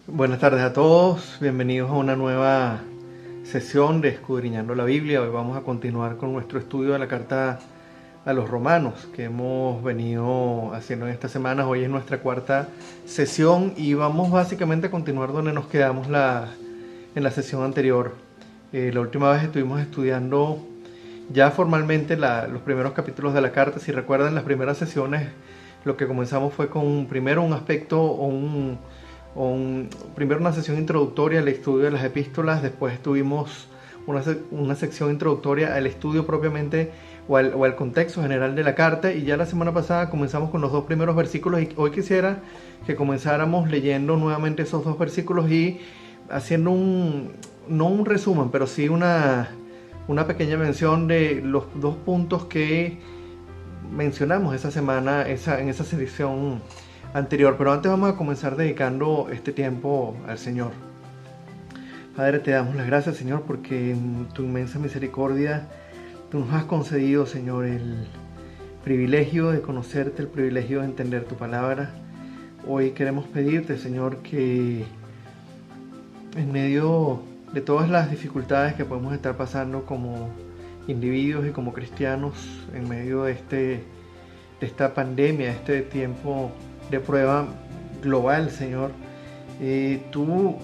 Buenas tardes a todos, bienvenidos a una nueva sesión de Escudriñando la Biblia. Hoy vamos a continuar con nuestro estudio de la carta a los Romanos que hemos venido haciendo en estas semanas. Hoy es nuestra cuarta sesión y vamos básicamente a continuar donde nos quedamos en la sesión anterior. La última vez estuvimos estudiando ya formalmente los primeros capítulos de la carta. Si recuerdan, las primeras sesiones lo que comenzamos fue con primero un aspecto primero una sesión introductoria al estudio de las epístolas, después tuvimos una sección introductoria al estudio propiamente o al contexto general de la carta, y ya la semana pasada comenzamos con los dos primeros versículos, y hoy quisiera que comenzáramos leyendo nuevamente esos dos versículos y haciendo no un resumen, pero sí una pequeña mención de los dos puntos que mencionamos esa semana en esa sesión anterior. Pero antes vamos a comenzar dedicando este tiempo al Señor. Padre, te damos las gracias, Señor, porque en tu inmensa misericordia tú nos has concedido, Señor, el privilegio de conocerte, el privilegio de entender tu palabra. Hoy queremos pedirte, Señor, que en medio de todas las dificultades que podemos estar pasando como individuos y como cristianos, en medio de esta pandemia, este tiempo de prueba global, Señor, tú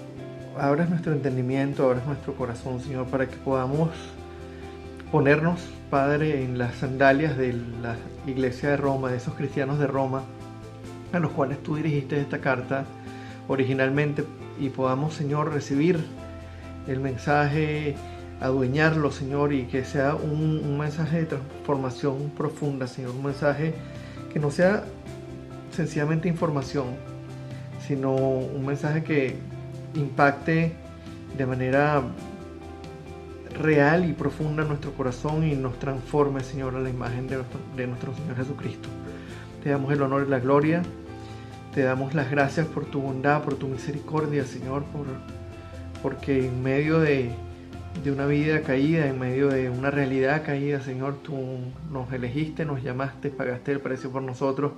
abras nuestro entendimiento, abras nuestro corazón, Señor, para que podamos ponernos, Padre, en las sandalias de la iglesia de Roma, de esos cristianos de Roma a los cuales tú dirigiste esta carta originalmente, y podamos, Señor, recibir el mensaje, adueñarlo, Señor, y que sea un mensaje de transformación profunda, Señor, un mensaje que no sea sencillamente información, sino un mensaje que impacte de manera real y profunda nuestro corazón y nos transforme, Señor, a la imagen de nuestro Señor Jesucristo. Te damos el honor y la gloria, te damos las gracias por tu bondad, por tu misericordia, Señor, porque en medio de una vida caída, en medio de una realidad caída, Señor, tú nos elegiste, nos llamaste, pagaste el precio por nosotros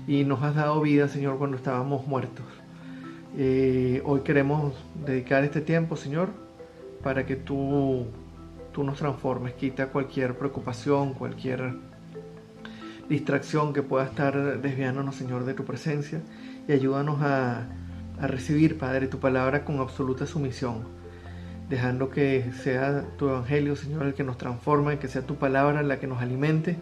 y nos has dado vida, Señor, cuando estábamos muertos. Hoy queremos dedicar este tiempo, Señor, para que tú nos transformes. Quita cualquier preocupación, cualquier distracción que pueda estar desviándonos, Señor, de tu presencia, y ayúdanos a recibir, Padre, tu palabra con absoluta sumisión, dejando que sea tu evangelio, Señor, el que nos transforme, que sea tu palabra la que nos alimente,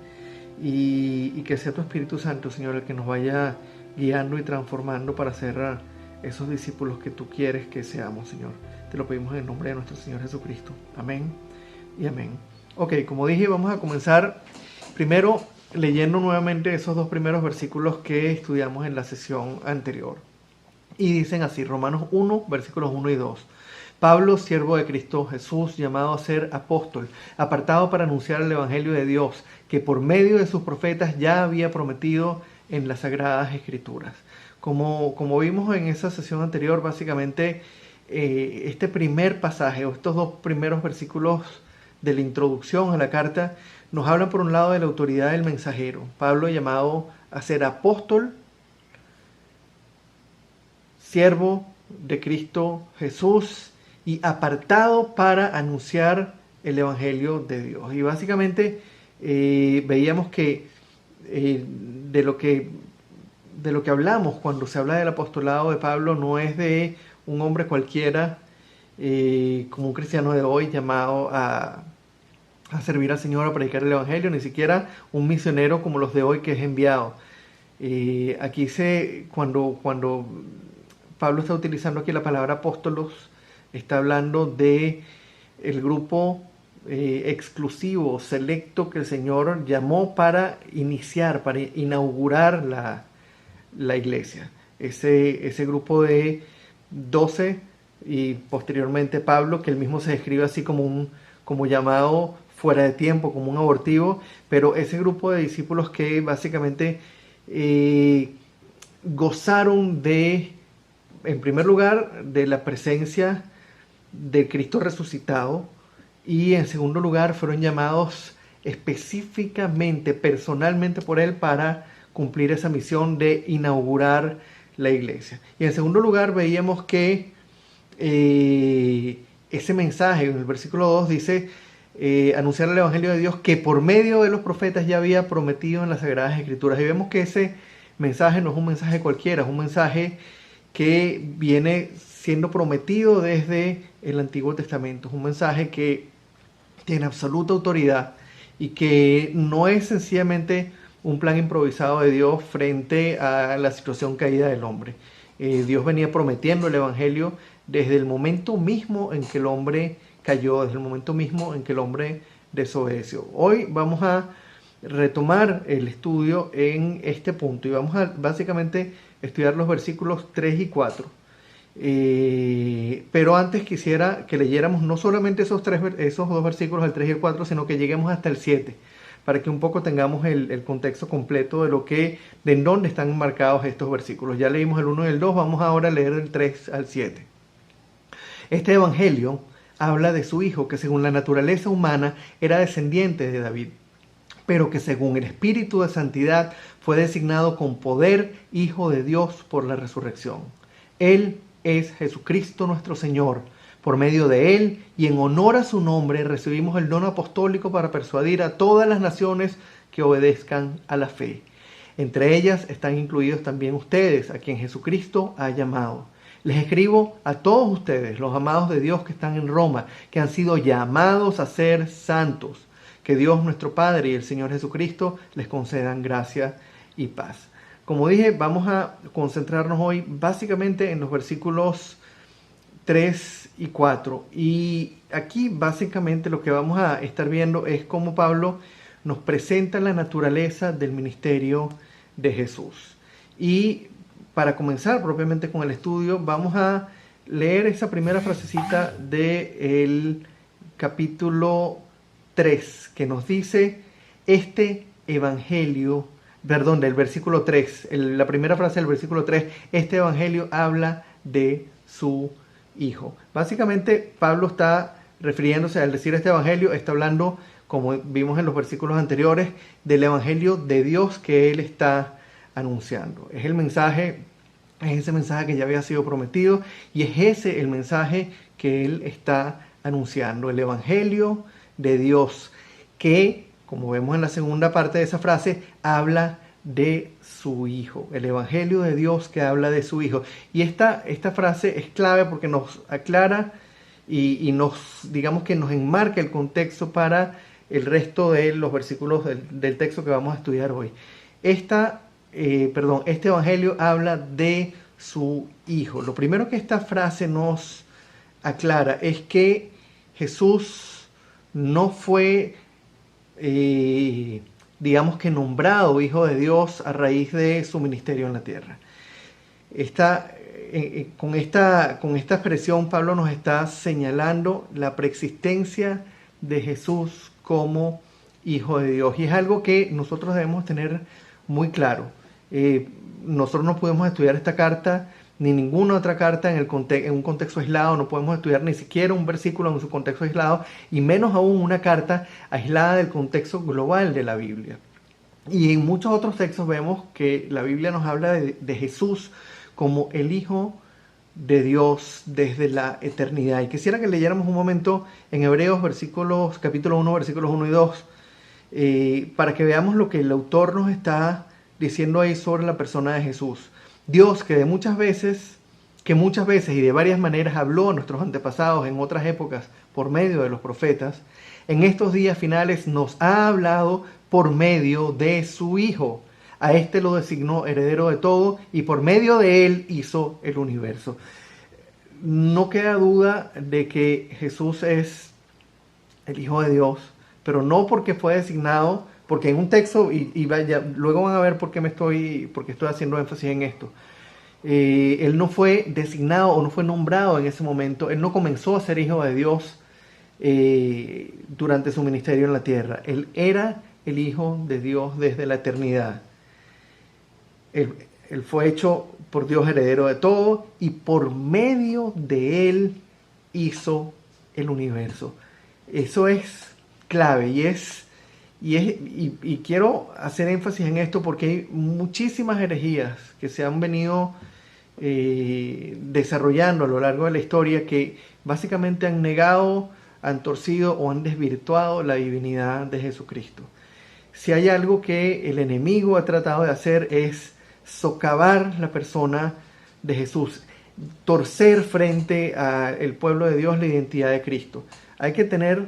y que sea tu Espíritu Santo, Señor, el que nos vaya guiando y transformando para ser esos discípulos que tú quieres que seamos, Señor. Te lo pedimos en el nombre de nuestro Señor Jesucristo. Amén y amén. Ok, como dije, vamos a comenzar primero leyendo nuevamente esos dos primeros versículos que estudiamos en la sesión anterior. Y dicen así, Romanos 1, versículos 1 y 2. Pablo, siervo de Cristo Jesús, llamado a ser apóstol, apartado para anunciar el Evangelio de Dios, que por medio de sus profetas ya había prometido en las Sagradas Escrituras. Como vimos en esa sesión anterior, básicamente este primer pasaje, o estos dos primeros versículos de la introducción a la carta, nos hablan por un lado de la autoridad del mensajero. Pablo, llamado a ser apóstol, siervo de Cristo Jesús, y apartado para anunciar el Evangelio de Dios. Y básicamente veíamos que de lo que hablamos cuando se habla del apostolado de Pablo no es de un hombre cualquiera, como un cristiano de hoy llamado a servir al Señor, a predicar el Evangelio, ni siquiera un misionero como los de hoy que es enviado. Aquí cuando Pablo está utilizando aquí la palabra apóstolos, está hablando de el grupo exclusivo, selecto, que el Señor llamó para iniciar, para inaugurar la iglesia. Ese grupo de 12, y posteriormente Pablo, que él mismo se describe así como llamado fuera de tiempo, como un abortivo, pero ese grupo de discípulos que básicamente gozaron en primer lugar, de la presencia de Cristo resucitado, y en segundo lugar fueron llamados específicamente, personalmente por Él, para cumplir esa misión de inaugurar la iglesia. Y en segundo lugar veíamos que ese mensaje en el versículo 2 dice anunciar el Evangelio de Dios que por medio de los profetas ya había prometido en las Sagradas Escrituras. Y vemos que ese mensaje no es un mensaje cualquiera, es un mensaje que viene siendo prometido desde el Antiguo Testamento. Es un mensaje que tiene absoluta autoridad y que no es sencillamente un plan improvisado de Dios frente a la situación caída del hombre. Dios venía prometiendo el Evangelio desde el momento mismo en que el hombre cayó, desde el momento mismo en que el hombre desobedeció. Hoy vamos a retomar el estudio en este punto y vamos a básicamente estudiar los versículos 3 y 4. Pero antes quisiera que leyéramos no solamente esos dos versículos, el 3 y el 4, sino que lleguemos hasta el 7, para que un poco tengamos el contexto completo de en dónde están marcados estos versículos. Ya leímos el 1 y el 2, vamos ahora a leer del 3 al 7. Este evangelio habla de su hijo, que según la naturaleza humana era descendiente de David, pero que según el Espíritu de Santidad fue designado con poder Hijo de Dios por la resurrección. Él es Jesucristo nuestro Señor. Por medio de Él y en honor a su nombre recibimos el don apostólico para persuadir a todas las naciones que obedezcan a la fe. Entre ellas están incluidos también ustedes, a quien Jesucristo ha llamado. Les escribo a todos ustedes, los amados de Dios que están en Roma, que han sido llamados a ser santos. Que Dios nuestro Padre y el Señor Jesucristo les concedan gracia y paz. Como dije, vamos a concentrarnos hoy básicamente en los versículos 3 y 4. Y aquí básicamente lo que vamos a estar viendo es cómo Pablo nos presenta la naturaleza del ministerio de Jesús. Y para comenzar propiamente con el estudio, vamos a leer esa primera frasecita del capítulo 3, que nos dice, del versículo 3, la primera frase del versículo 3, este evangelio habla de su Hijo. Básicamente, Pablo está refiriéndose al decir este evangelio, está hablando, como vimos en los versículos anteriores, del evangelio de Dios que él está anunciando. Es ese mensaje que ya había sido prometido y es ese el mensaje que él está anunciando, el evangelio de Dios, que, como vemos en la segunda parte de esa frase, habla de su Hijo, el evangelio de Dios que habla de su Hijo. Y esta frase es clave porque nos aclara y digamos que nos enmarca el contexto para el resto de los versículos del texto que vamos a estudiar hoy. Este evangelio habla de su Hijo. Lo primero que esta frase nos aclara es que Jesús no fue, digamos que nombrado Hijo de Dios a raíz de su ministerio en la tierra. Con esta expresión Pablo nos está señalando la preexistencia de Jesús como Hijo de Dios. Y es algo que nosotros debemos tener muy claro. Nosotros no podemos estudiar esta carta ni ninguna otra carta en un contexto aislado, no podemos estudiar ni siquiera un versículo en su contexto aislado, y menos aún una carta aislada del contexto global de la Biblia. Y en muchos otros textos vemos que la Biblia nos habla de Jesús como el Hijo de Dios desde la eternidad. Y quisiera que leyéramos un momento en Hebreos capítulo 1, versículos 1 y 2, para que veamos lo que el autor nos está diciendo ahí sobre la persona de Jesús. Dios que muchas veces y de varias maneras habló a nuestros antepasados en otras épocas por medio de los profetas, en estos días finales nos ha hablado por medio de su Hijo. A este lo designó heredero de todo y por medio de él hizo el universo. No queda duda de que Jesús es el Hijo de Dios, pero no porque fue designado, porque en un texto, luego van a ver por qué estoy haciendo énfasis en esto. Él no fue designado o no fue nombrado en ese momento, él no comenzó a ser Hijo de Dios durante su ministerio en la tierra. Él era el Hijo de Dios desde la eternidad. Él fue hecho por Dios heredero de todo y por medio de él hizo el universo. Eso es clave y quiero hacer énfasis en esto porque hay muchísimas herejías que se han venido desarrollando a lo largo de la historia que básicamente han negado, han torcido o han desvirtuado la divinidad de Jesucristo. Si hay algo que el enemigo ha tratado de hacer es socavar la persona de Jesús, torcer frente al pueblo de Dios la identidad de Cristo. Hay que tener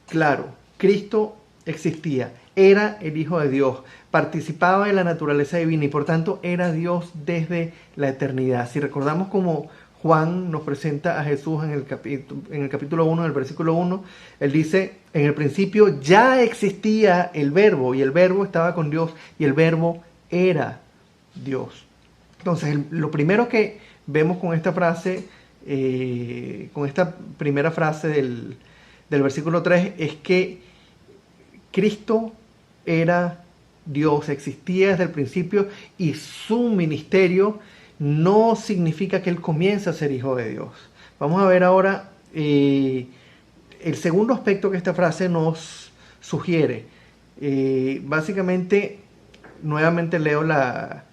claro, Cristo existía, era el Hijo de Dios, participaba de la naturaleza divina y por tanto era Dios desde la eternidad. Si recordamos como Juan nos presenta a Jesús en el capítulo 1, en el versículo 1, él dice, en el principio ya existía el verbo y el verbo estaba con Dios y el verbo era Dios. Entonces, lo primero que vemos con esta frase, con esta primera frase del versículo 3, es que Cristo era Dios, existía desde el principio y su ministerio no significa que Él comience a ser hijo de Dios. Vamos a ver ahora el segundo aspecto que esta frase nos sugiere. Básicamente, nuevamente leo la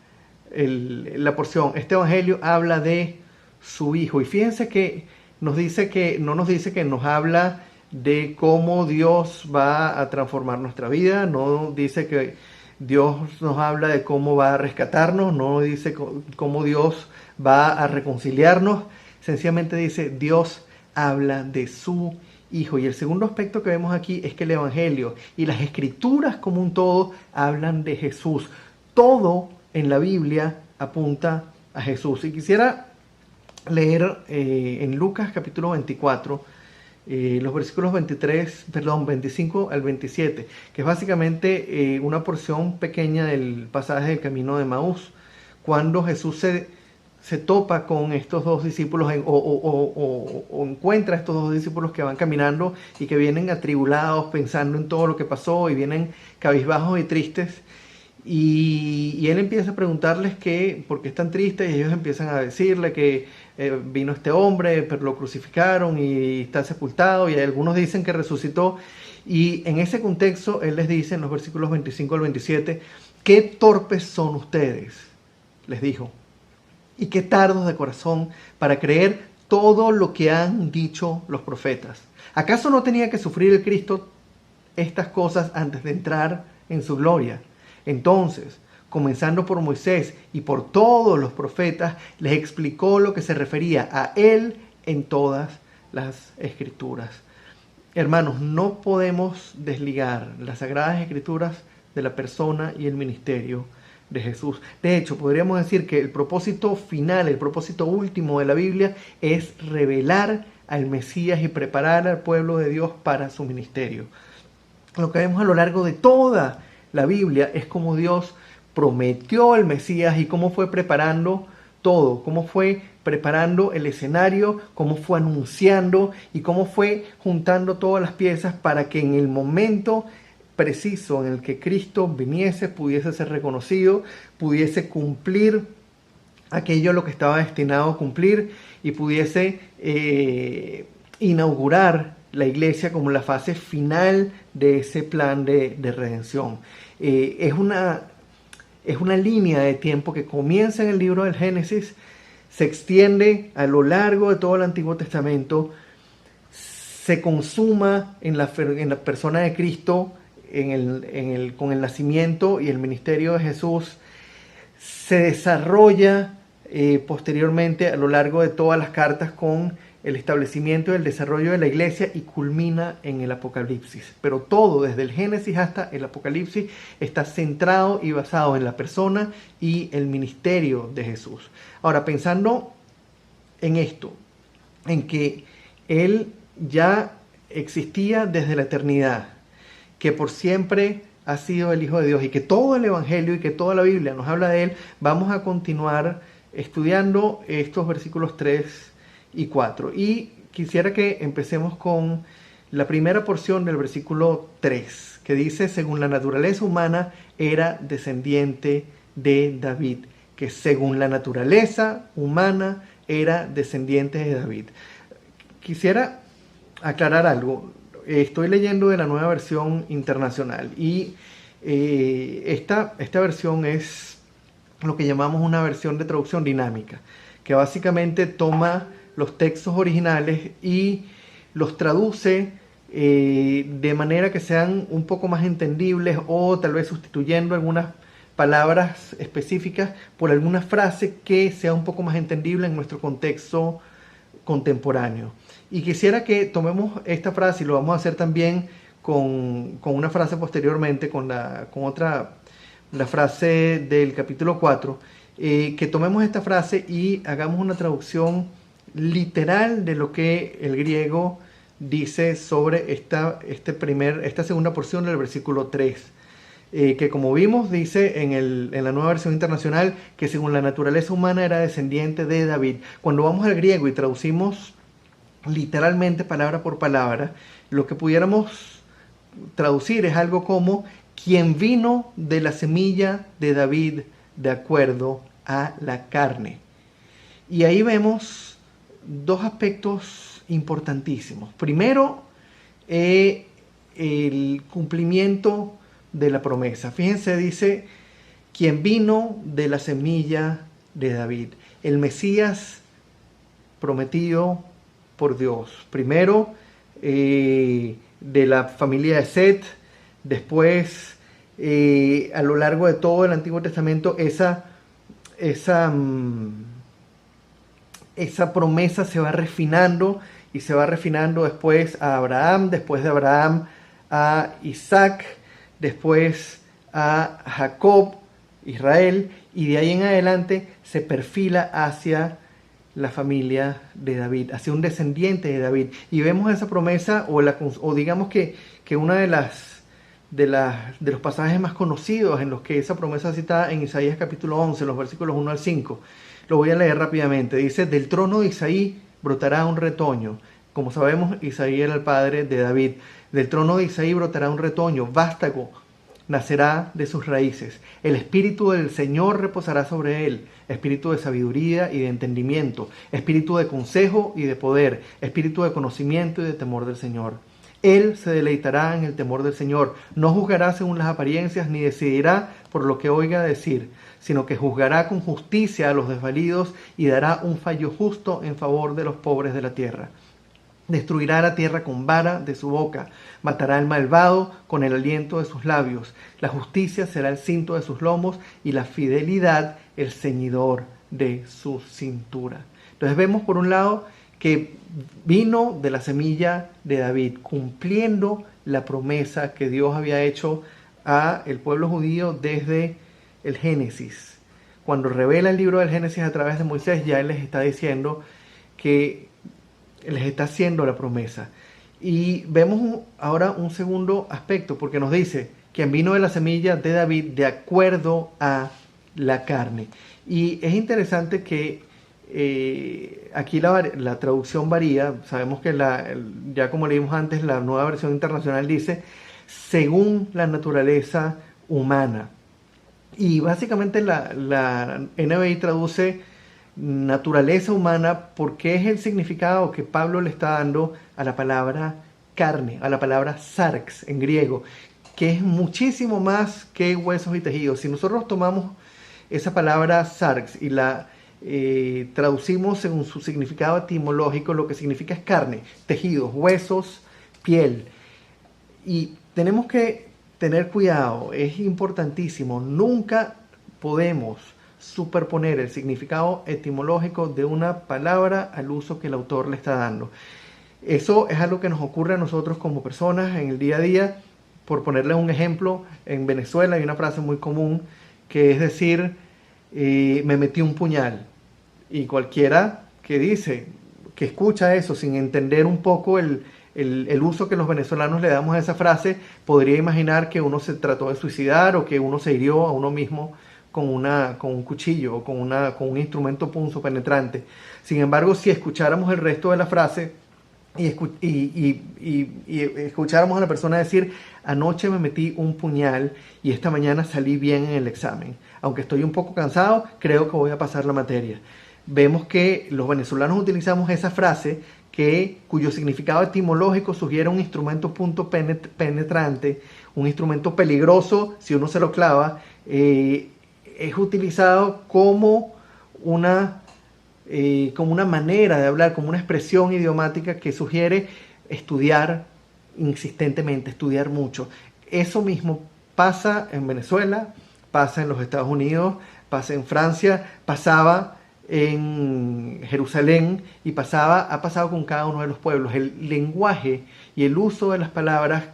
porción. Este evangelio habla de su Hijo. Y fíjense que no nos dice que nos habla de cómo Dios va a transformar nuestra vida. No dice que Dios nos habla de cómo va a rescatarnos. No dice cómo Dios va a reconciliarnos. Sencillamente dice, Dios habla de su Hijo. Y el segundo aspecto que vemos aquí es que el evangelio y las escrituras como un todo hablan de Jesús. Todo en la Biblia apunta a Jesús. Y quisiera leer en Lucas capítulo 24, los versículos 25 al 27, que es básicamente una porción pequeña del pasaje del camino de Maús, cuando Jesús se topa con estos dos discípulos o encuentra a estos dos discípulos que van caminando y que vienen atribulados pensando en todo lo que pasó y vienen cabizbajos y tristes. Y él empieza a preguntarles por qué están tristes y ellos empiezan a decirle que vino este hombre, pero lo crucificaron y está sepultado y algunos dicen que resucitó. Y en ese contexto él les dice en los versículos 25 al 27, qué torpes son ustedes, les dijo, y qué tardos de corazón para creer todo lo que han dicho los profetas. ¿Acaso no tenía que sufrir el Cristo estas cosas antes de entrar en su gloria? Entonces, comenzando por Moisés y por todos los profetas, les explicó lo que se refería a él en todas las escrituras. Hermanos, no podemos desligar las Sagradas Escrituras de la persona y el ministerio de Jesús. De hecho, podríamos decir que el propósito final, el propósito último de la Biblia es revelar al Mesías y preparar al pueblo de Dios para su ministerio. Lo que vemos a lo largo de toda la Biblia es cómo Dios prometió al Mesías y cómo fue preparando todo, cómo fue preparando el escenario, cómo fue anunciando y cómo fue juntando todas las piezas para que en el momento preciso en el que Cristo viniese, pudiese ser reconocido, pudiese cumplir aquello a lo que estaba destinado a cumplir y pudiese inaugurar la iglesia como la fase final de ese plan de redención. Es una línea de tiempo que comienza en el libro del Génesis, se extiende a lo largo de todo el Antiguo Testamento, se consuma en la persona de Cristo, con el nacimiento y el ministerio de Jesús, se desarrolla posteriormente a lo largo de todas las cartas con el establecimiento y el desarrollo de la iglesia y culmina en el Apocalipsis. Pero todo, desde el Génesis hasta el Apocalipsis, está centrado y basado en la persona y el ministerio de Jesús. Ahora, pensando en esto, en que Él ya existía desde la eternidad, que por siempre ha sido el Hijo de Dios y que todo el Evangelio y que toda la Biblia nos habla de Él, vamos a continuar estudiando estos versículos 3 y 4. Y quisiera que empecemos con la primera porción del versículo 3, que dice, según la naturaleza humana era descendiente de David, que según la naturaleza humana era descendiente de David. Quisiera aclarar algo. Estoy leyendo de la Nueva Versión Internacional y esta versión es lo que llamamos una versión de traducción dinámica. que básicamente toma los textos originales y los traduce de manera que sean un poco más entendibles, o tal vez sustituyendo algunas palabras específicas por alguna frase que sea un poco más entendible en nuestro contexto contemporáneo. Y quisiera que tomemos esta frase, y lo vamos a hacer también con una frase posteriormente, con la frase del capítulo 4, que tomemos esta frase y hagamos una traducción literal de lo que el griego dice sobre esta segunda porción del versículo 3. Que como vimos dice en la Nueva Versión Internacional que según la naturaleza humana era descendiente de David. Cuando vamos al griego y traducimos literalmente palabra por palabra, lo que pudiéramos traducir es algo como quien vino de la semilla de David de acuerdo a la carne. Y ahí vemos dos aspectos importantísimos. Primero, el cumplimiento de la promesa. Fíjense, dice, quien vino de la semilla de David, el Mesías prometido por Dios. Primero, de la familia de Set, después, a lo largo de todo el Antiguo Testamento, esa promesa se va refinando, y se va refinando después a Abraham, después de Abraham a Isaac, después a Jacob, Israel, y de ahí en adelante se perfila hacia la familia de David, hacia un descendiente de David. Y vemos esa promesa, o digamos que una de los pasajes más conocidos en los que esa promesa citada en Isaías capítulo 11, los versículos 1 al 5. Lo voy a leer rápidamente. Dice, del trono de Isaí brotará un retoño. Como sabemos, Isaí era el padre de David. Del trono de Isaí brotará un retoño, vástago nacerá de sus raíces. El espíritu del Señor reposará sobre él, espíritu de sabiduría y de entendimiento, espíritu de consejo y de poder, espíritu de conocimiento y de temor del Señor. Él se deleitará en el temor del Señor, no juzgará según las apariencias, ni decidirá por lo que oiga decir, sino que juzgará con justicia a los desvalidos y dará un fallo justo en favor de los pobres de la tierra. Destruirá la tierra con vara de su boca, matará al malvado con el aliento de sus labios. La justicia será el cinto de sus lomos y la fidelidad el ceñidor de su cintura. Entonces vemos por un lado que vino de la semilla de David, cumpliendo la promesa que Dios había hecho a el pueblo judío desde el Génesis. Cuando revela el libro del Génesis a través de Moisés, ya él les está diciendo que les está haciendo la promesa. Y vemos ahora un segundo aspecto, porque nos dice, quien vino de la semilla de David de acuerdo a la carne. Y es interesante que aquí la traducción varía. Sabemos que ya como leímos antes, la Nueva Versión Internacional dice, según la naturaleza humana. Y básicamente la NBI traduce naturaleza humana porque es el significado que Pablo le está dando a la palabra carne, a la palabra sarx en griego, que es muchísimo más que huesos y tejidos. Si nosotros tomamos esa palabra sarx y la traducimos según su significado etimológico, lo que significa es carne, tejidos, huesos, piel. Y tenemos que tener cuidado, es importantísimo, nunca podemos superponer el significado etimológico de una palabra al uso que el autor le está dando. Eso es algo que nos ocurre a nosotros como personas en el día a día. Por ponerle un ejemplo, en Venezuela hay una frase muy común que es decir, me metí un puñal. Y cualquiera que escucha eso sin entender un poco el uso que los venezolanos le damos a esa frase, podría imaginar que uno se trató de suicidar o que uno se hirió a uno mismo con un cuchillo o con un instrumento punzopenetrante. Sin embargo, si escucháramos el resto de la frase y escucháramos a la persona decir, anoche me metí un puñal y esta mañana salí bien en el examen. Aunque estoy un poco cansado, creo que voy a pasar la materia. Vemos que los venezolanos utilizamos esa frase cuyo significado etimológico sugiere un instrumento punto penetrante, un instrumento peligroso si uno se lo clava. Es utilizado como una como una manera de hablar, como una expresión idiomática que sugiere estudiar insistentemente, estudiar mucho. Eso mismo pasa en Venezuela, pasa en los Estados Unidos, pasa en Francia, pasaba en Jerusalén y ha pasado con cada uno de los pueblos. El lenguaje y el uso de las palabras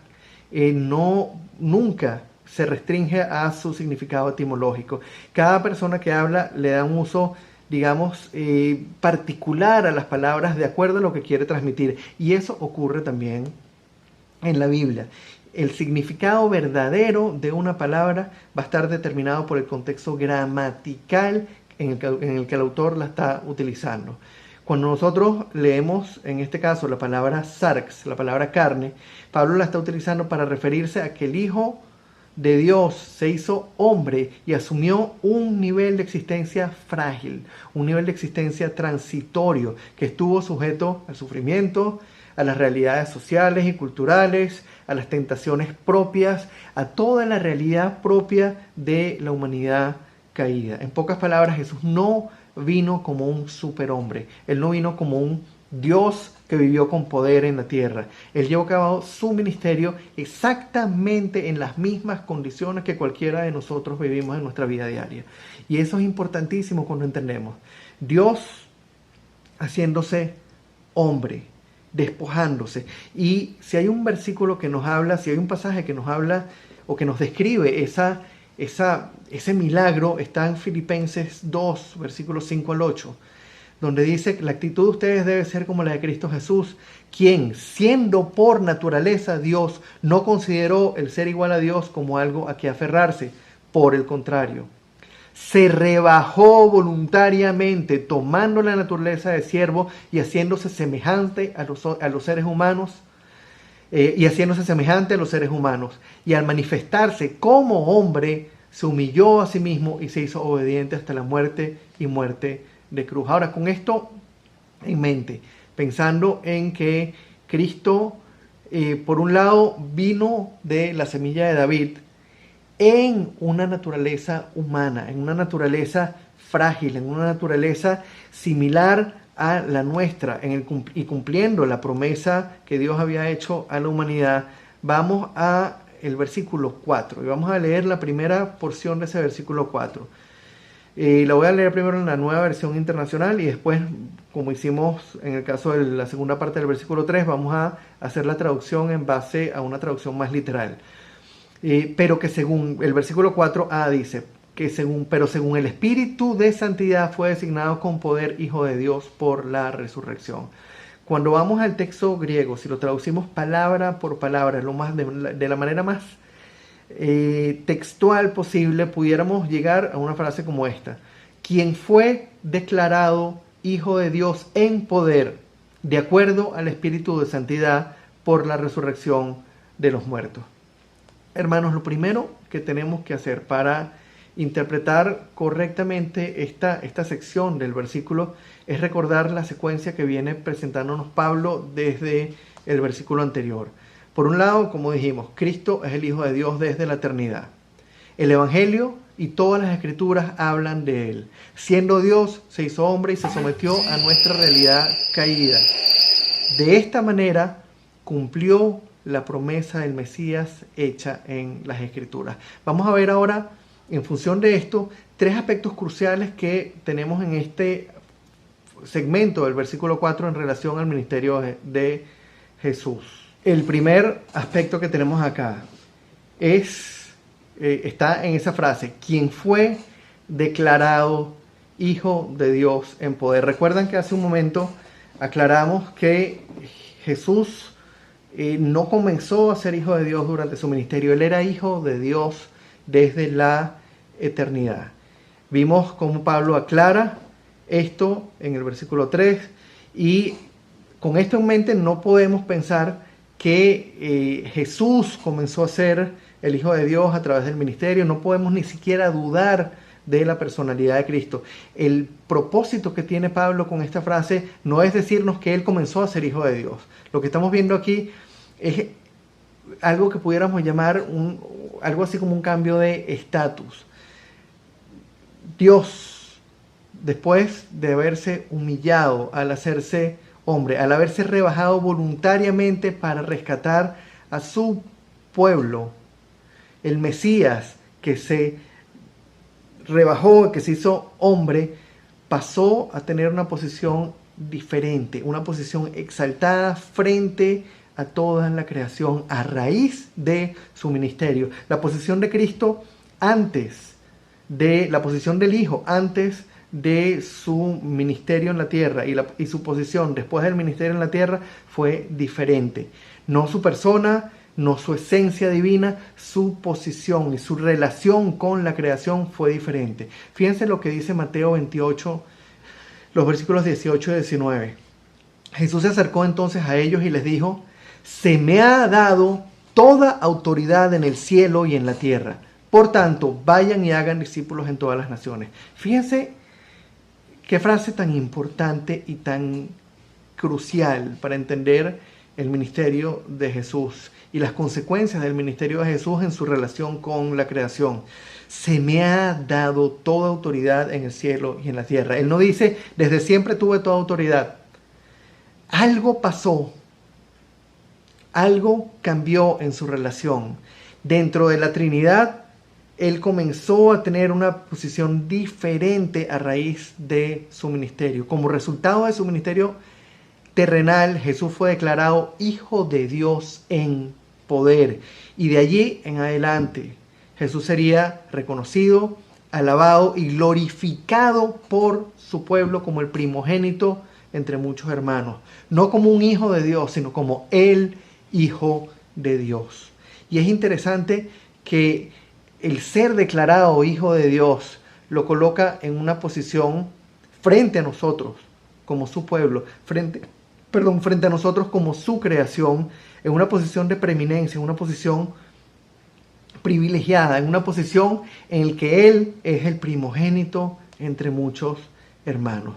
nunca se restringe a su significado etimológico. Cada persona que habla le da un uso, digamos, particular a las palabras de acuerdo a lo que quiere transmitir. Y eso ocurre también en la Biblia. El significado verdadero de una palabra va a estar determinado por el contexto gramatical en el que el autor la está utilizando. Cuando nosotros leemos, en este caso, la palabra sarx, la palabra carne, Pablo la está utilizando para referirse a que el Hijo de Dios se hizo hombre y asumió un nivel de existencia frágil, un nivel de existencia transitorio, que estuvo sujeto al sufrimiento, a las realidades sociales y culturales, a las tentaciones propias, a toda la realidad propia de la humanidad caída. En pocas palabras, Jesús no vino como un superhombre, Él no vino como un Dios que vivió con poder en la tierra. Él llevó a cabo su ministerio exactamente en las mismas condiciones que cualquiera de nosotros vivimos en nuestra vida diaria. Y eso es importantísimo cuando entendemos. Dios haciéndose hombre, despojándose. Y si hay un versículo que nos habla, si hay un pasaje que nos habla o que nos describe ese milagro, está en Filipenses 2, versículos 5 al 8, donde dice que la actitud de ustedes debe ser como la de Cristo Jesús, quien, siendo por naturaleza Dios, no consideró el ser igual a Dios como algo a que aferrarse. Por el contrario, se rebajó voluntariamente, tomando la naturaleza de siervo y haciéndose semejante a los seres humanos, y al manifestarse como hombre, se humilló a sí mismo y se hizo obediente hasta la muerte y muerte de cruz. Ahora, con esto en mente, pensando en que Cristo, por un lado, vino de la semilla de David en una naturaleza humana, en una naturaleza frágil, en una naturaleza similar a la nuestra, y cumpliendo la promesa que Dios había hecho a la humanidad. Vamos a el versículo 4 y vamos a leer la primera porción de ese versículo 4. La voy a leer primero en la Nueva Versión Internacional y después, como hicimos en el caso de la segunda parte del versículo 3, vamos a hacer la traducción en base a una traducción más literal. Pero que según el versículo 4a dice, pero según el Espíritu de Santidad fue designado con poder Hijo de Dios por la resurrección. Cuando vamos al texto griego, si lo traducimos palabra por palabra, de la manera más textual posible, pudiéramos llegar a una frase como esta: quien fue declarado Hijo de Dios en poder, de acuerdo al Espíritu de Santidad, por la resurrección de los muertos. Hermanos, lo primero que tenemos que hacer para interpretar correctamente esta sección del versículo es recordar la secuencia que viene presentándonos Pablo desde el versículo anterior. Por un lado, como dijimos, Cristo es el Hijo de Dios desde la eternidad. El Evangelio y todas las Escrituras hablan de Él. Siendo Dios, se hizo hombre y se sometió a nuestra realidad caída. De esta manera, cumplió la promesa del Mesías hecha en las Escrituras. Vamos a ver ahora, en función de esto, tres aspectos cruciales que tenemos en este segmento del versículo 4 en relación al ministerio de Jesús. El primer aspecto que tenemos acá está en esa frase: quien fue declarado Hijo de Dios en poder. Recuerdan que hace un momento aclaramos que Jesús no comenzó a ser Hijo de Dios durante su ministerio. Él era Hijo de Dios desde la eternidad. Vimos cómo Pablo aclara esto en el versículo 3, y con esto en mente no podemos pensar que Jesús comenzó a ser el Hijo de Dios a través del ministerio. No podemos ni siquiera dudar de la personalidad de Cristo. El propósito que tiene Pablo con esta frase no es decirnos que Él comenzó a ser Hijo de Dios. Lo que estamos viendo aquí es algo que pudiéramos llamar algo así como un cambio de estatus. Dios después de haberse humillado al hacerse hombre, al haberse rebajado voluntariamente para rescatar a su pueblo, el Mesías que se rebajó, que se hizo hombre, pasó a tener una posición diferente, una posición exaltada frente a toda la creación a raíz de su ministerio. La posición de Cristo antes de la posición del Hijo, antes de su ministerio en la tierra y su posición después del ministerio en la tierra fue diferente. No su persona, no su esencia divina, su posición y su relación con la creación fue diferente. Fíjense lo que dice Mateo 28, los versículos 18 y 19. Jesús se acercó entonces a ellos y les dijo: se me ha dado toda autoridad en el cielo y en la tierra. Por tanto, vayan y hagan discípulos en todas las naciones. Fíjense qué frase tan importante y tan crucial para entender el ministerio de Jesús y las consecuencias del ministerio de Jesús en su relación con la creación. Se me ha dado toda autoridad en el cielo y en la tierra. Él no dice, desde siempre tuve toda autoridad. Algo pasó. Algo cambió en su relación. Dentro de la Trinidad, Él comenzó a tener una posición diferente a raíz de su ministerio. Como resultado de su ministerio terrenal, Jesús fue declarado Hijo de Dios en poder. Y de allí en adelante, Jesús sería reconocido, alabado y glorificado por su pueblo como el primogénito entre muchos hermanos. No como un hijo de Dios, sino como el Hijo de Dios. Y es interesante que el ser declarado Hijo de Dios lo coloca en una posición frente a nosotros como su pueblo, frente a nosotros como su creación, en una posición de preeminencia, en una posición privilegiada, en una posición en la que Él es el primogénito entre muchos hermanos.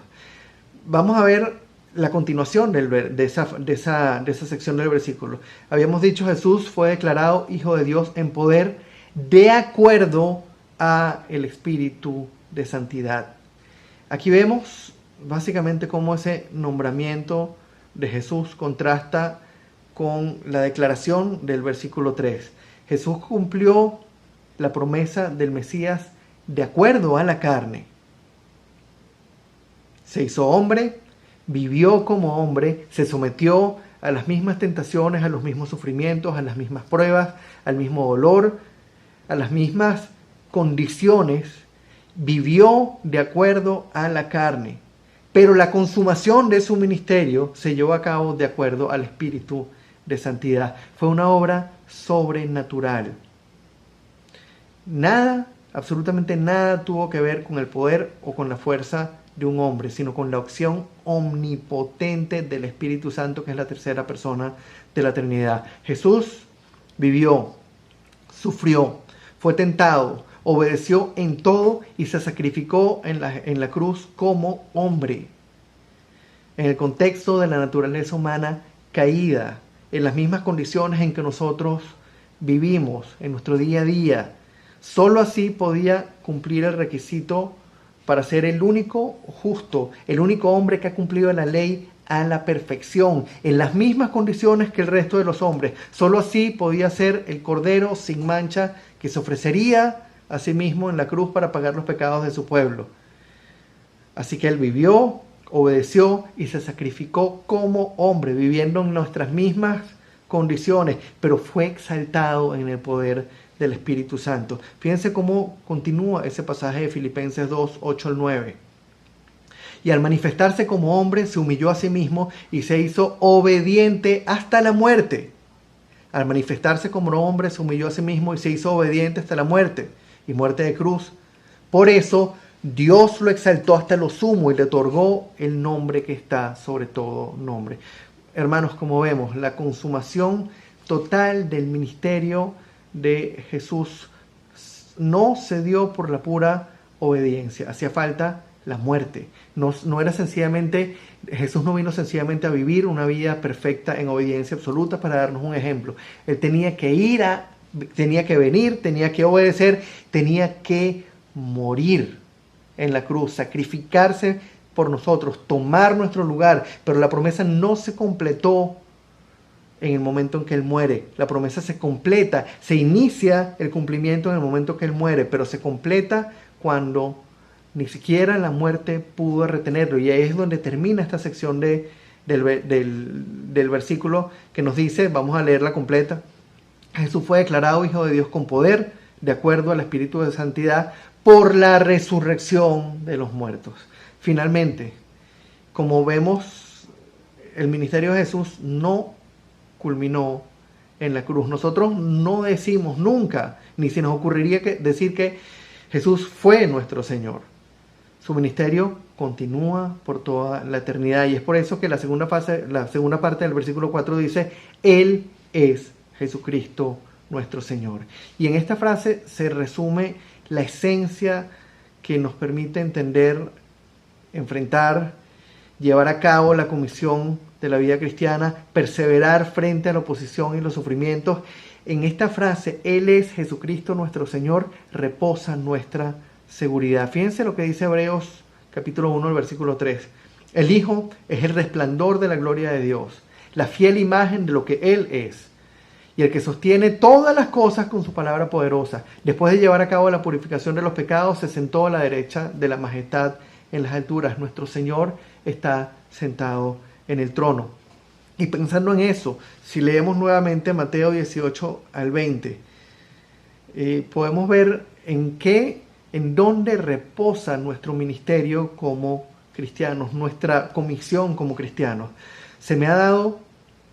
Vamos a ver la continuación de esa sección del versículo. Habíamos dicho, Jesús fue declarado Hijo de Dios en poder de acuerdo a el Espíritu de Santidad. Aquí vemos básicamente cómo ese nombramiento de Jesús contrasta con la declaración del versículo 3. Jesús cumplió la promesa del Mesías de acuerdo a la carne. Se hizo hombre, vivió como hombre, se sometió a las mismas tentaciones, a los mismos sufrimientos, a las mismas pruebas, al mismo dolor, a las mismas condiciones, vivió de acuerdo a la carne. Pero la consumación de su ministerio se llevó a cabo de acuerdo al Espíritu de Santidad. Fue una obra sobrenatural. Nada, absolutamente nada tuvo que ver con el poder o con la fuerza de un hombre, sino con la acción omnipotente del Espíritu Santo, que es la tercera persona de la Trinidad. Jesús vivió, sufrió, fue tentado, obedeció en todo y se sacrificó en la cruz como hombre. En el contexto de la naturaleza humana caída, en las mismas condiciones en que nosotros vivimos en nuestro día a día. Solo así podía cumplir el requisito para ser el único justo, el único hombre que ha cumplido la ley a la perfección, en las mismas condiciones que el resto de los hombres. Solo así podía ser el Cordero sin mancha que se ofrecería a sí mismo en la cruz para pagar los pecados de su pueblo. Así que Él vivió, obedeció y se sacrificó como hombre, viviendo en nuestras mismas condiciones, pero fue exaltado en el poder del Espíritu Santo. Fíjense cómo continúa ese pasaje de Filipenses 2, 8 al 9. Y al manifestarse como hombre, se humilló a sí mismo y se hizo obediente hasta la muerte. Al manifestarse como hombre, se humilló a sí mismo y se hizo obediente hasta la muerte, y muerte de cruz. Por eso, Dios lo exaltó hasta lo sumo y le otorgó el nombre que está sobre todo nombre. Hermanos, como vemos, la consumación total del ministerio de Jesús no se dio por la pura obediencia. Hacía falta la muerte. No era sencillamente, Jesús no vino sencillamente a vivir una vida perfecta en obediencia absoluta para darnos un ejemplo. Él tenía que venir, tenía que obedecer, tenía que morir. en la cruz, sacrificarse por nosotros, tomar nuestro lugar, pero la promesa no se completó en el momento en que Él muere. La promesa se completa, se inicia el cumplimiento en el momento que Él muere, pero se completa cuando ni siquiera la muerte pudo retenerlo. Y ahí es donde termina esta sección del versículo que nos dice, vamos a leerla completa: Jesús fue declarado Hijo de Dios con poder, de acuerdo al Espíritu de Santidad, por la resurrección de los muertos. Finalmente, como vemos, el ministerio de Jesús no culminó en la cruz. Nosotros no decimos nunca, ni se nos ocurriría decir que Jesús fue nuestro Señor. Su ministerio continúa por toda la eternidad, y es por eso que la segunda parte del versículo 4 dice: Él es Jesucristo nuestro Señor. Y en esta frase se resume la esencia que nos permite entender, enfrentar, llevar a cabo la comisión de la vida cristiana, perseverar frente a la oposición y los sufrimientos. En esta frase, Él es Jesucristo nuestro Señor, reposa nuestra seguridad. Fíjense lo que dice Hebreos capítulo 1, el versículo 3. El Hijo es el resplandor de la gloria de Dios, la fiel imagen de lo que Él es, y el que sostiene todas las cosas con su palabra poderosa. Después de llevar a cabo la purificación de los pecados, se sentó a la derecha de la majestad en las alturas. Nuestro Señor está sentado en el trono. Y pensando en eso, si leemos nuevamente Mateo 18 al 20, podemos ver en dónde reposa nuestro ministerio como cristianos, nuestra comisión como cristianos. Se me ha dado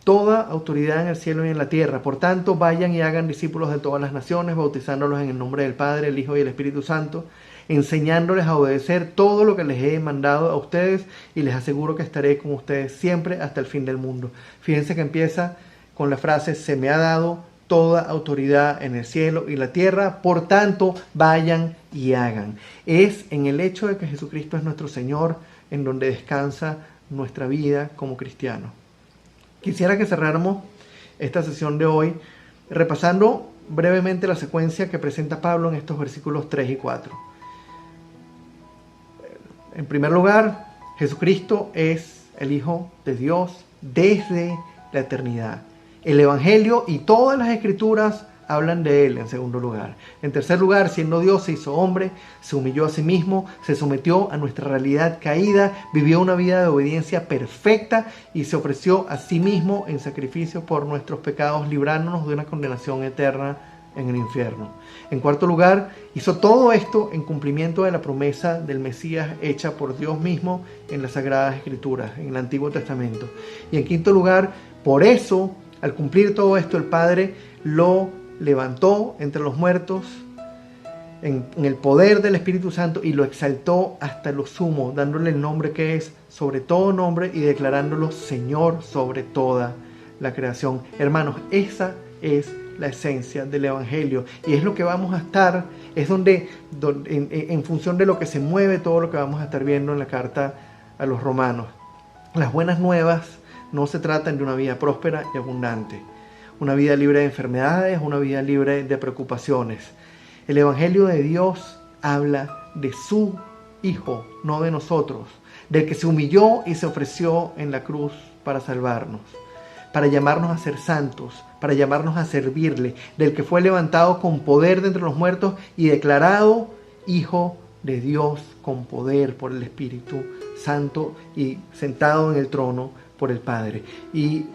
toda autoridad en el cielo y en la tierra. Por tanto, vayan y hagan discípulos de todas las naciones, bautizándolos en el nombre del Padre, el Hijo y el Espíritu Santo, enseñándoles a obedecer todo lo que les he mandado a ustedes, y les aseguro que estaré con ustedes siempre hasta el fin del mundo. Fíjense que empieza con la frase: se me ha dado toda autoridad en el cielo y la tierra, por tanto, vayan y hagan. Es en el hecho de que Jesucristo es nuestro Señor en donde descansa nuestra vida como cristianos. Quisiera que cerráramos esta sesión de hoy repasando brevemente la secuencia que presenta Pablo en estos versículos 3 y 4. En primer lugar, Jesucristo es el Hijo de Dios desde la eternidad. El Evangelio y todas las Escrituras hablan de Él en segundo lugar. En tercer lugar, siendo Dios, se hizo hombre, se humilló a sí mismo, se sometió a nuestra realidad caída, vivió una vida de obediencia perfecta y se ofreció a sí mismo en sacrificio por nuestros pecados, librándonos de una condenación eterna en el infierno. En cuarto lugar, hizo todo esto en cumplimiento de la promesa del Mesías hecha por Dios mismo en las Sagradas Escrituras, en el Antiguo Testamento. Y en quinto lugar, por eso, al cumplir todo esto, el Padre lo levantó entre los muertos en el poder del Espíritu Santo y lo exaltó hasta lo sumo, dándole el nombre que es sobre todo nombre y declarándolo Señor sobre toda la creación. Hermanos, esa es la esencia del Evangelio, y es lo que vamos a estar, es donde en función de lo que se mueve todo lo que vamos a estar viendo en la carta a los romanos. Las buenas nuevas no se tratan de una vida próspera y abundante, una vida libre de enfermedades, una vida libre de preocupaciones. El Evangelio de Dios habla de su Hijo, no de nosotros, del que se humilló y se ofreció en la cruz para salvarnos, para llamarnos a ser santos, para llamarnos a servirle, del que fue levantado con poder de entre los muertos y declarado Hijo de Dios con poder por el Espíritu Santo y sentado en el trono por el Padre. Y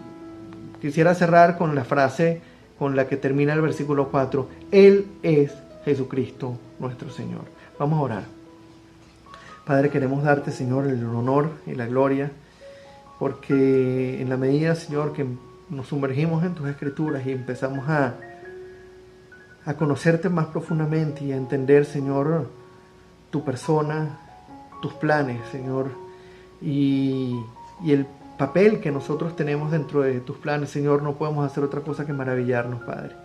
quisiera cerrar con la frase con la que termina el versículo 4: Él es Jesucristo nuestro Señor. Vamos a orar. Padre, queremos darte, Señor, el honor y la gloria, porque en la medida, Señor, que nos sumergimos en tus Escrituras y empezamos a conocerte más profundamente y a entender, Señor, tu persona, tus planes, Señor, y el papel que nosotros tenemos dentro de tus planes, Señor, no podemos hacer otra cosa que maravillarnos, Padre.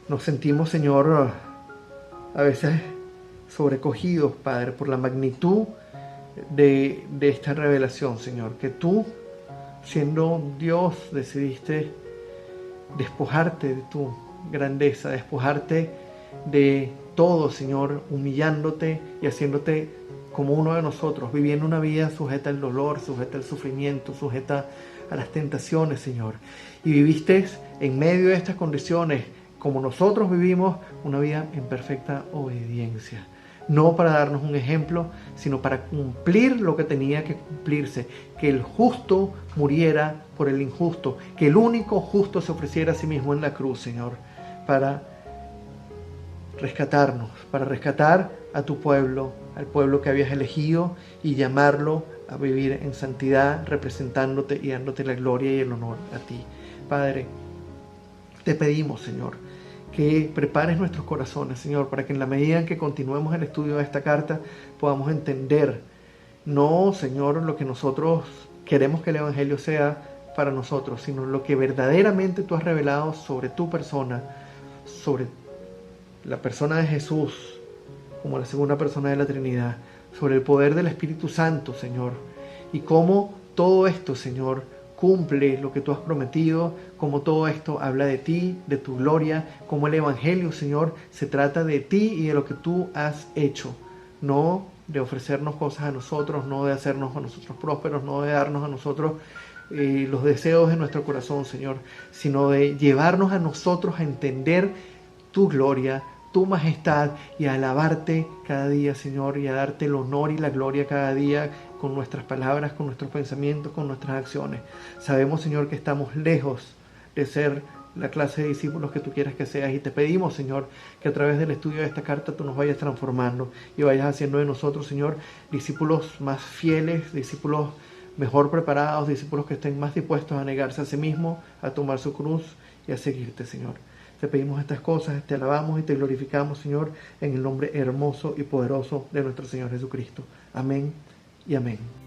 Nos sentimos, Señor, a veces sobrecogidos, Padre, por la magnitud de esta revelación, Señor, que tú, siendo Dios, decidiste despojarte de tu grandeza, despojarte de todo, Señor, humillándote y haciéndote como uno de nosotros, viviendo una vida sujeta al dolor, sujeta al sufrimiento, sujeta a las tentaciones, Señor. Y viviste en medio de estas condiciones, como nosotros vivimos, una vida en perfecta obediencia. No para darnos un ejemplo, sino para cumplir lo que tenía que cumplirse. Que el justo muriera por el injusto. Que el único justo se ofreciera a sí mismo en la cruz, Señor. Para rescatarnos, para rescatar a tu pueblo, al pueblo que habías elegido, y llamarlo a vivir en santidad, representándote y dándote la gloria y el honor a ti. Padre, te pedimos, Señor, que prepares nuestros corazones, Señor, para que en la medida en que continuemos el estudio de esta carta podamos entender, no, Señor, lo que nosotros queremos que el Evangelio sea para nosotros, sino lo que verdaderamente tú has revelado sobre tu persona, sobre la persona de Jesús como la segunda persona de la Trinidad, sobre el poder del Espíritu Santo, Señor, y cómo todo esto, Señor, cumple lo que tú has prometido, cómo todo esto habla de ti, de tu gloria, cómo el Evangelio, Señor, se trata de ti y de lo que tú has hecho, no de ofrecernos cosas a nosotros, no de hacernos a nosotros prósperos, no de darnos a nosotros los deseos de nuestro corazón, Señor, sino de llevarnos a nosotros a entender tu gloria, tu majestad, y a alabarte cada día, Señor, y a darte el honor y la gloria cada día con nuestras palabras, con nuestros pensamientos, con nuestras acciones. Sabemos, Señor, que estamos lejos de ser la clase de discípulos que tú quieras que seas, y te pedimos, Señor, que a través del estudio de esta carta tú nos vayas transformando y vayas haciendo de nosotros, Señor, discípulos más fieles, discípulos mejor preparados, discípulos que estén más dispuestos a negarse a sí mismos, a tomar su cruz y a seguirte, Señor. Te pedimos estas cosas, te alabamos y te glorificamos, Señor, en el nombre hermoso y poderoso de nuestro Señor Jesucristo. Amén y amén.